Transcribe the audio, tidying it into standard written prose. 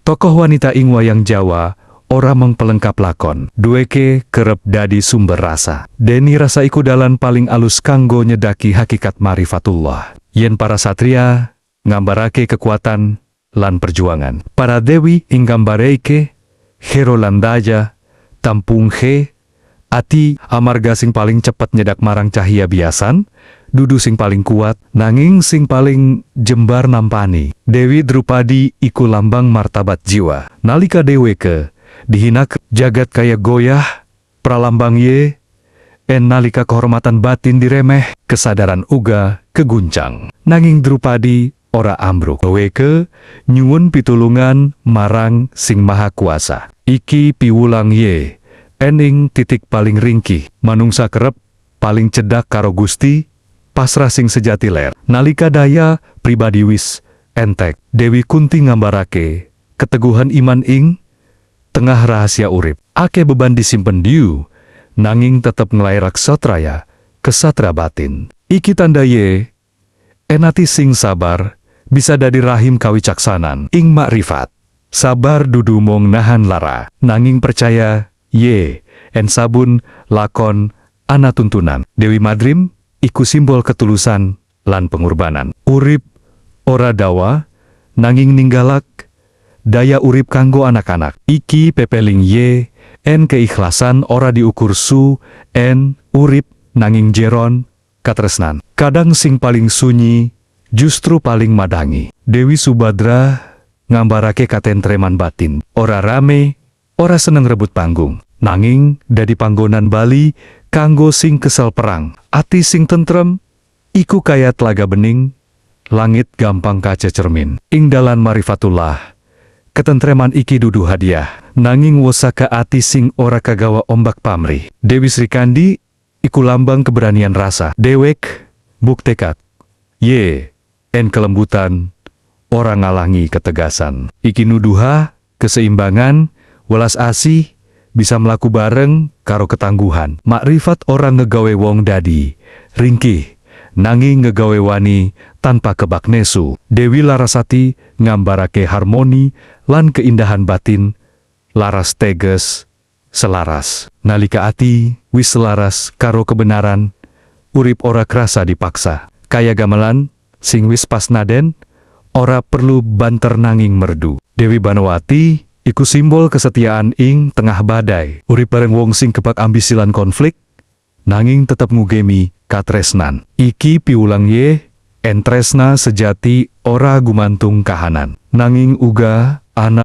Tokoh wanita ing wayang Jawa ora mung pelengkap lakon, duweke kerep dadi sumber rasa. Deni rasa iku dalan paling alus kanggo nyedaki hakikat marifatullah. Yen para satria nggambarake kekuatan lan perjuangan, para dewi ing gambareke hero lan daya tampung he ati amarga sing paling cepet nyedak marang cahya biasan, dudu sing paling kuat, nanging sing paling jembar nampani. Dewi Drupadi iku lambang martabat jiwa. Nalika dheweke dihinak jagat kaya goyah, pralambang ye, en nalika kehormatan batin diremeh, kesadaran uga keguncang. Nanging Drupadi ora ambruk. Dheweke nyuwun pitulungan marang sing maha kuasa. Iki piwulang ye, ening titik paling ringkih, manungsa kerep paling cedak karo Gusti, pasrah sing sejati ler. Nalika daya pribadi wis entek, Dewi Kunti ngambarake keteguhan iman ing tengah rahasia urip. Ake beban disimpen diu, nanging tetep ngelairak satraya, kesatra batin. Iki tanda ye, enati sing sabar, bisa dadi rahim kawicaksanan, ing makrifat. Sabar dudu mung nahan lara, nanging percaya, ye, en sabun, lakon, ana tuntunan. Dewi Madrim, iku simbol ketulusan, lan pengorbanan. Urip, ora dawa, nanging ninggalak, daya urip kanggo anak-anak. Iki pepeling ye, en keikhlasan ora diukur su, en urip nanging jeron, katresnan. Kadang sing paling sunyi, justru paling madangi. Dewi Subadra ngambarake katentreman batin. Ora rame, ora seneng rebut panggung. Nanging dadi panggonan Bali, kanggo sing kesel perang. Ati sing tentrem, iku kaya telaga bening, langit gampang kaca cermin. Ing dalan marifatullah, ketentreman iki dudu hadiah, nanging wosaka ati sing ora kagawa ombak pamrih. Dewi Srikandi iku lambang keberanian rasa. Dewek buk tekad, ye, en kelembutan, ora ngalangi ketegasan. Iki nuduha keseimbangan, welas asih, bisa melaku bareng karo ketangguhan. Makrifat orang ngegawe wong dadi ringkih, nanging ngegawe wani tanpa kebak nesu. Dewi Larasati ngambarake harmoni lan keindahan batin, laras teges, selaras. Nalika ati wis selaras karo kebenaran, urip ora krasa dipaksa. Kaya gamelan sing wis pas naden, ora perlu banter nanging merdu. Dewi Banowati iku simbol kesetiaan ing tengah badai. Urip bareng wong sing kebak ambisi lan konflik, nanging tetep ngugemi katresnan. Iki piulang ye, entresna sejati ora gumantung kahanan, nanging uga ana